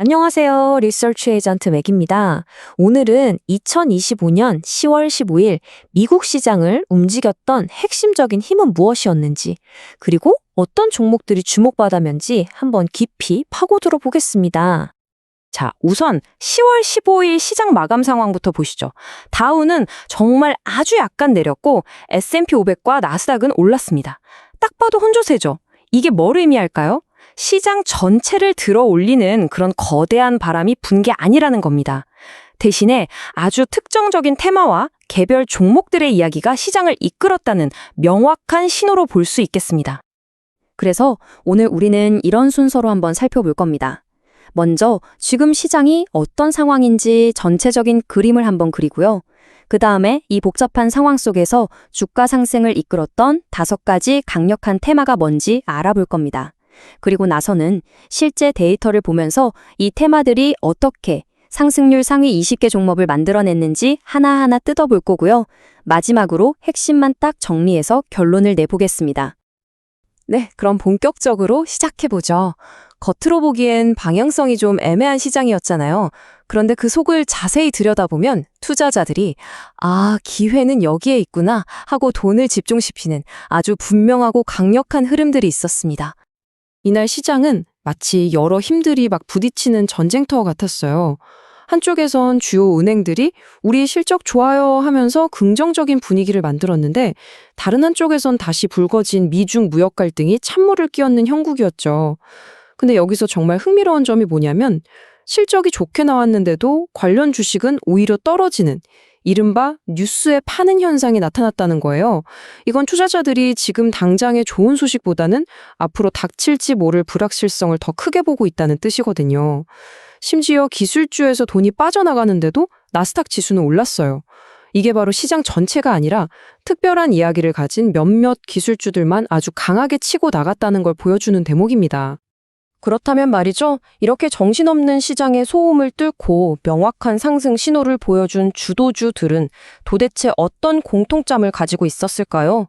안녕하세요. 리서치 에이전트 맥입니다. 오늘은 2025년 10월 15일 미국 시장을 움직였던 핵심적인 힘은 무엇이었는지, 그리고 어떤 종목들이 주목받았는지 한번 깊이 파고들어 보겠습니다. 자, 우선 10월 15일 시장 마감 상황부터 보시죠. 다우는 정말 아주 약간 내렸고 S&P 500과 나스닥은 올랐습니다. 딱 봐도 혼조세죠. 이게 뭘 의미할까요? 시장 전체를 들어 올리는 그런 거대한 바람이 분 게 아니라는 겁니다. 대신에 아주 특정적인 테마와 개별 종목들의 이야기가 시장을 이끌었다는 명확한 신호로 볼 수 있겠습니다. 그래서 오늘 우리는 이런 순서로 한번 살펴볼 겁니다. 먼저 지금 시장이 어떤 상황인지 전체적인 그림을 한번 그리고요. 그 다음에 이 복잡한 상황 속에서 주가 상승을 이끌었던 5가지 강력한 테마가 뭔지 알아볼 겁니다. 그리고 나서는 실제 데이터를 보면서 이 테마들이 어떻게 상승률 상위 20개 종목을 만들어냈는지 하나하나 뜯어볼 거고요. 마지막으로 핵심만 딱 정리해서 결론을 내보겠습니다. 네, 그럼 본격적으로 시작해보죠. 겉으로 보기엔 방향성이 좀 애매한 시장이었잖아요. 그런데 그 속을 자세히 들여다보면 투자자들이 기회는 여기에 있구나 하고 돈을 집중시키는 아주 분명하고 강력한 흐름들이 있었습니다. 이날 시장은 마치 여러 힘들이 막 부딪히는 전쟁터 같았어요. 한쪽에선 주요 은행들이 우리 실적 좋아요 하면서 긍정적인 분위기를 만들었는데 다른 한쪽에선 다시 불거진 미중 무역 갈등이 찬물을 끼얹는 형국이었죠. 근데 여기서 정말 흥미로운 점이 뭐냐면 실적이 좋게 나왔는데도 관련 주식은 오히려 떨어지는 이른바 뉴스에 파는 현상이 나타났다는 거예요. 이건 투자자들이 지금 당장의 좋은 소식보다는 앞으로 닥칠지 모를 불확실성을 더 크게 보고 있다는 뜻이거든요. 심지어 기술주에서 돈이 빠져나가는데도 나스닥 지수는 올랐어요. 이게 바로 시장 전체가 아니라 특별한 이야기를 가진 몇몇 기술주들만 아주 강하게 치고 나갔다는 걸 보여주는 대목입니다. 그렇다면 말이죠. 이렇게 정신없는 시장의 소음을 뚫고 명확한 상승 신호를 보여준 주도주들은 도대체 어떤 공통점을 가지고 있었을까요?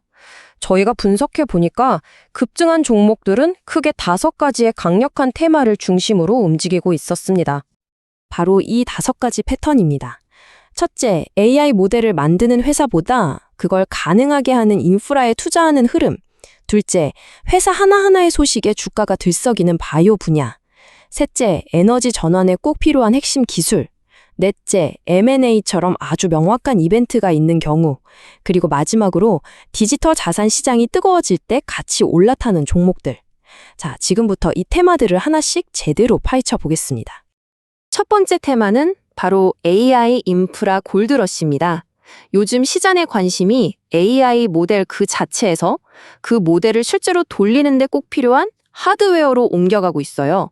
저희가 분석해 보니까 급증한 종목들은 크게 5가지의 강력한 테마를 중심으로 움직이고 있었습니다. 바로 이 5가지 패턴입니다. 첫째, AI 모델을 만드는 회사보다 그걸 가능하게 하는 인프라에 투자하는 흐름. 둘째, 회사 하나하나의 소식에 주가가 들썩이는 바이오 분야. 셋째, 에너지 전환에 꼭 필요한 핵심 기술. 넷째, M&A처럼 아주 명확한 이벤트가 있는 경우. 그리고 마지막으로 디지털 자산 시장이 뜨거워질 때 같이 올라타는 종목들. 자, 지금부터 이 테마들을 하나씩 제대로 파헤쳐 보겠습니다. 첫 번째 테마는 바로 AI 인프라 골드러시입니다. 요즘 시장의 관심이 AI 모델 그 자체에서 그 모델을 실제로 돌리는데 꼭 필요한 하드웨어로 옮겨가고 있어요.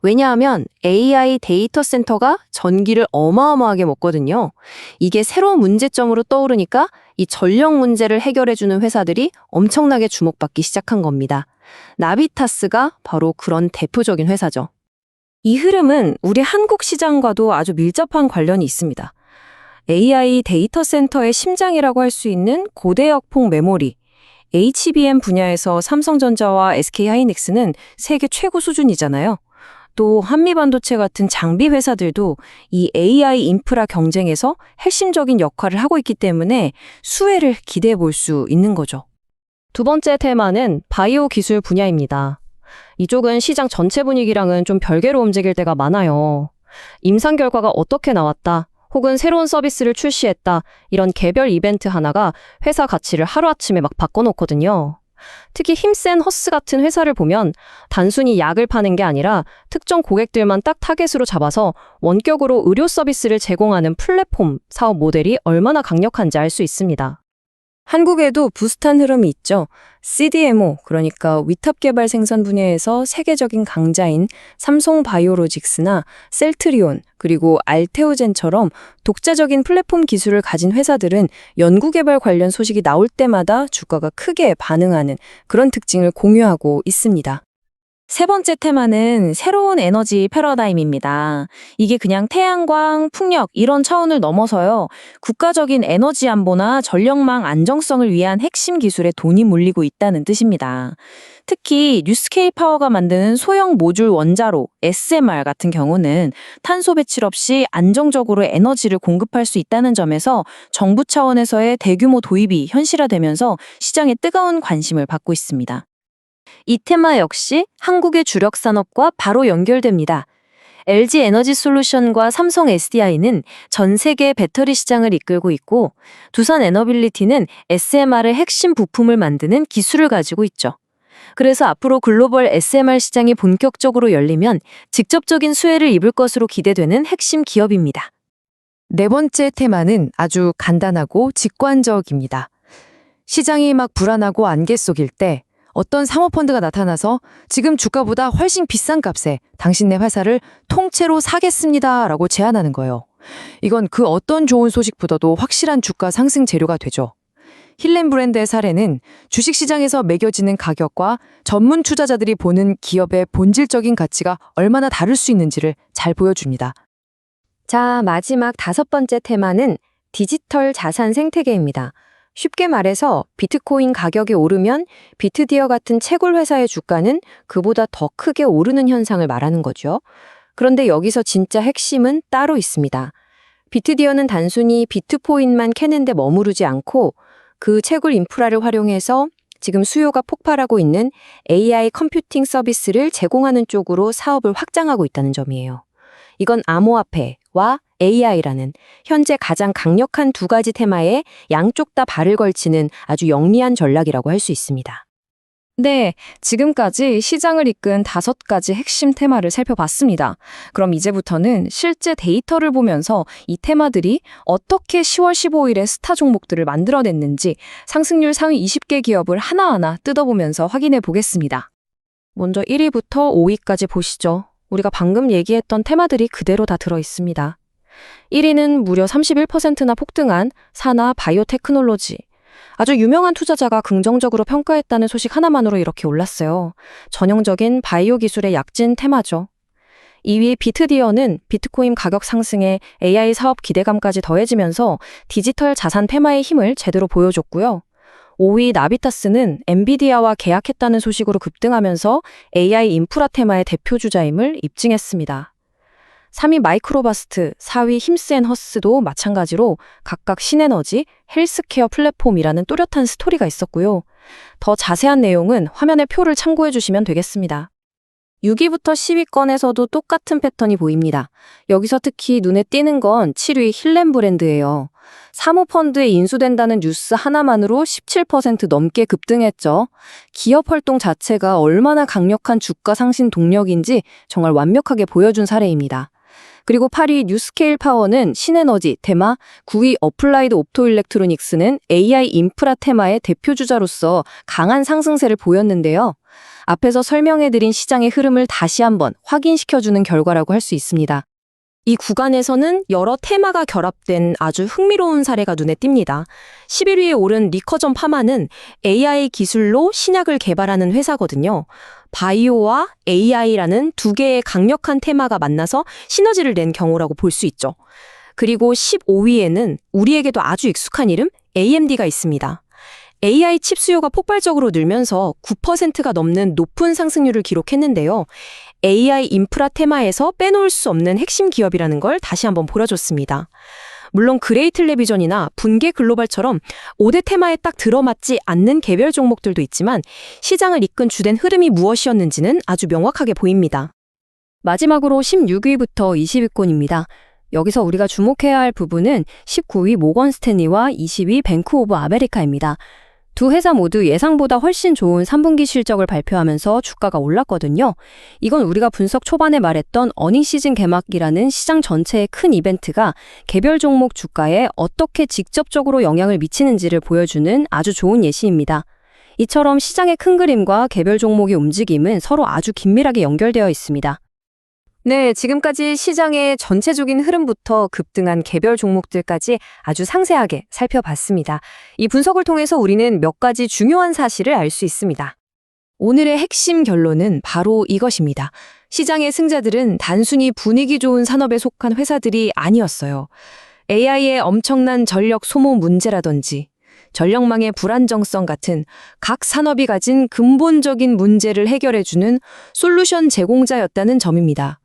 왜냐하면 AI 데이터 센터가 전기를 어마어마하게 먹거든요. 이게 새로운 문제점으로 떠오르니까 이 전력 문제를 해결해주는 회사들이 엄청나게 주목받기 시작한 겁니다. 나비타스가 바로 그런 대표적인 회사죠. 이 흐름은 우리 한국 시장과도 아주 밀접한 관련이 있습니다. AI 데이터 센터의 심장이라고 할 수 있는 고대역폭 메모리, HBM 분야에서 삼성전자와 SK하이닉스는 세계 최고 수준이잖아요. 또 한미반도체 같은 장비 회사들도 이 AI 인프라 경쟁에서 핵심적인 역할을 하고 있기 때문에 수혜를 기대해 볼 수 있는 거죠. 두 번째 테마는 바이오 기술 분야입니다. 이쪽은 시장 전체 분위기랑은 좀 별개로 움직일 때가 많아요. 임상 결과가 어떻게 나왔다, 혹은 새로운 서비스를 출시했다, 이런 개별 이벤트 하나가 회사 가치를 하루아침에 막 바꿔놓거든요. 특히 힘센 허스 같은 회사를 보면 단순히 약을 파는 게 아니라 특정 고객들만 딱 타겟으로 잡아서 원격으로 의료 서비스를 제공하는 플랫폼 사업 모델이 얼마나 강력한지 알 수 있습니다. 한국에도 비슷한 흐름이 있죠. CDMO, 그러니까 위탁 개발 생산 분야에서 세계적인 강자인 삼성바이오로직스나 셀트리온, 그리고 알테오젠처럼 독자적인 플랫폼 기술을 가진 회사들은 연구개발 관련 소식이 나올 때마다 주가가 크게 반응하는 그런 특징을 공유하고 있습니다. 세 번째 테마는 새로운 에너지 패러다임입니다. 이게 그냥 태양광, 풍력 이런 차원을 넘어서요. 국가적인 에너지 안보나 전력망 안정성을 위한 핵심 기술에 돈이 몰리고 있다는 뜻입니다. 특히 뉴스케일 파워가 만드는 소형 모듈 원자로 SMR 같은 경우는 탄소 배출 없이 안정적으로 에너지를 공급할 수 있다는 점에서 정부 차원에서의 대규모 도입이 현실화되면서 시장에 뜨거운 관심을 받고 있습니다. 이 테마 역시 한국의 주력 산업과 바로 연결됩니다. LG 에너지 솔루션과 삼성 SDI는 전 세계 배터리 시장을 이끌고 있고 두산 에너빌리티는 SMR의 핵심 부품을 만드는 기술을 가지고 있죠. 그래서 앞으로 글로벌 SMR 시장이 본격적으로 열리면 직접적인 수혜를 입을 것으로 기대되는 핵심 기업입니다. 네 번째 테마는 아주 간단하고 직관적입니다. 시장이 막 불안하고 안개 속일 때 어떤 사모펀드가 나타나서 지금 주가보다 훨씬 비싼 값에 당신네 회사를 통째로 사겠습니다 라고 제안하는 거예요. 이건 그 어떤 좋은 소식보다도 확실한 주가 상승 재료가 되죠. 힐렌 브랜드의 사례는 주식시장에서 매겨지는 가격과 전문 투자자들이 보는 기업의 본질적인 가치가 얼마나 다를 수 있는지를 잘 보여줍니다. 자, 마지막 5번째 테마는 디지털 자산 생태계입니다. 쉽게 말해서 비트코인 가격이 오르면 비트디어 같은 채굴 회사의 주가는 그보다 더 크게 오르는 현상을 말하는 거죠. 그런데 여기서 진짜 핵심은 따로 있습니다. 비트디어는 단순히 비트코인만 캐는데 머무르지 않고 그 채굴 인프라를 활용해서 지금 수요가 폭발하고 있는 AI 컴퓨팅 서비스를 제공하는 쪽으로 사업을 확장하고 있다는 점이에요. 이건 암호화폐와 AI라는 현재 가장 강력한 두 가지 테마에 양쪽 다 발을 걸치는 아주 영리한 전략이라고 할 수 있습니다. 네, 지금까지 시장을 이끈 5가지 핵심 테마를 살펴봤습니다. 그럼 이제부터는 실제 데이터를 보면서 이 테마들이 어떻게 10월 15일에 스타 종목들을 만들어냈는지 상승률 상위 20개 기업을 하나하나 뜯어보면서 확인해 보겠습니다. 먼저 1위부터 5위까지 보시죠. 우리가 방금 얘기했던 테마들이 그대로 다 들어있습니다. 1위는 무려 31%나 폭등한 사나 바이오테크놀로지. 아주 유명한 투자자가 긍정적으로 평가했다는 소식 하나만으로 이렇게 올랐어요. 전형적인 바이오 기술의 약진 테마죠. 2위 비트디어는 비트코인 가격 상승에 AI 사업 기대감까지 더해지면서 디지털 자산 테마의 힘을 제대로 보여줬고요. 5위 나비타스는 엔비디아와 계약했다는 소식으로 급등하면서 AI 인프라 테마의 대표주자임을 입증했습니다. 3위 마이크로바스트, 4위 힘스앤허스도 마찬가지로 각각 신에너지, 헬스케어 플랫폼이라는 또렷한 스토리가 있었고요. 더 자세한 내용은 화면의 표를 참고해 주시면 되겠습니다. 6위부터 10위권에서도 똑같은 패턴이 보입니다. 여기서 특히 눈에 띄는 건 7위 힐렌 브랜드예요. 사모펀드에 인수된다는 뉴스 하나만으로 17% 넘게 급등했죠. 기업 활동 자체가 얼마나 강력한 주가 상승 동력인지 정말 완벽하게 보여준 사례입니다. 그리고 8위 뉴스케일 파워는 신에너지 테마, 9위 어플라이드 옵토일렉트로닉스는 AI 인프라 테마의 대표주자로서 강한 상승세를 보였는데요. 앞에서 설명해드린 시장의 흐름을 다시 한번 확인시켜주는 결과라고 할 수 있습니다. 이 구간에서는 여러 테마가 결합된 아주 흥미로운 사례가 눈에 띕니다. 11위에 오른 리커전 파마는 AI 기술로 신약을 개발하는 회사거든요. 바이오와 AI라는 두 개의 강력한 테마가 만나서 시너지를 낸 경우라고 볼 수 있죠. 그리고 15위에는 우리에게도 아주 익숙한 이름 AMD가 있습니다. AI 칩 수요가 폭발적으로 늘면서 9%가 넘는 높은 상승률을 기록했는데요. AI 인프라 테마에서 빼놓을 수 없는 핵심 기업이라는 걸 다시 한번 보여줬습니다. 물론 그레이 텔레비전이나 분계 글로벌처럼 5대 테마에 딱 들어맞지 않는 개별 종목들도 있지만 시장을 이끈 주된 흐름이 무엇이었는지는 아주 명확하게 보입니다. 마지막으로 16위부터 20위권입니다. 여기서 우리가 주목해야 할 부분은 19위 모건 스탠리와 20위 뱅크 오브 아메리카입니다. 두 회사 모두 예상보다 훨씬 좋은 3분기 실적을 발표하면서 주가가 올랐거든요. 이건 우리가 분석 초반에 말했던 어닝 시즌 개막이라는 시장 전체의 큰 이벤트가 개별 종목 주가에 어떻게 직접적으로 영향을 미치는지를 보여주는 아주 좋은 예시입니다. 이처럼 시장의 큰 그림과 개별 종목의 움직임은 서로 아주 긴밀하게 연결되어 있습니다. 네, 지금까지 시장의 전체적인 흐름부터 급등한 개별 종목들까지 아주 상세하게 살펴봤습니다. 이 분석을 통해서 우리는 몇 가지 중요한 사실을 알 수 있습니다. 오늘의 핵심 결론은 바로 이것입니다. 시장의 승자들은 단순히 분위기 좋은 산업에 속한 회사들이 아니었어요. AI의 엄청난 전력 소모 문제라든지 전력망의 불안정성 같은 각 산업이 가진 근본적인 문제를 해결해주는 솔루션 제공자였다는 점입니다.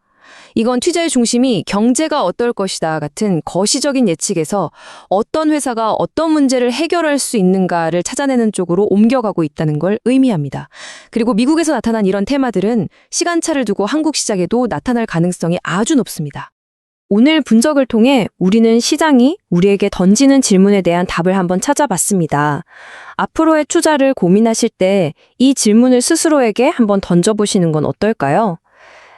이건 투자의 중심이 경제가 어떨 것이다 같은 거시적인 예측에서 어떤 회사가 어떤 문제를 해결할 수 있는가를 찾아내는 쪽으로 옮겨가고 있다는 걸 의미합니다. 그리고 미국에서 나타난 이런 테마들은 시간차를 두고 한국 시장에도 나타날 가능성이 아주 높습니다. 오늘 분석을 통해 우리는 시장이 우리에게 던지는 질문에 대한 답을 한번 찾아봤습니다. 앞으로의 투자를 고민하실 때 이 질문을 스스로에게 한번 던져보시는 건 어떨까요?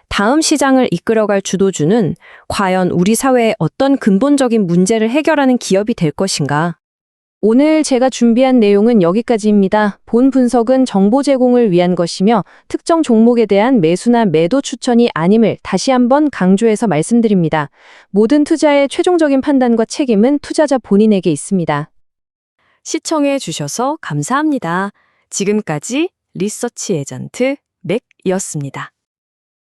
다음 시장을 이끌어갈 주도주는 과연 우리 사회의 어떤 근본적인 문제를 해결하는 기업이 될 것인가? 오늘 제가 준비한 내용은 여기까지입니다. 본 분석은 정보 제공을 위한 것이며 특정 종목에 대한 매수나 매도 추천이 아님을 다시 한번 강조해서 말씀드립니다. 모든 투자의 최종적인 판단과 책임은 투자자 본인에게 있습니다. 시청해 주셔서 감사합니다. 지금까지 리서치 에전트 맥이었습니다.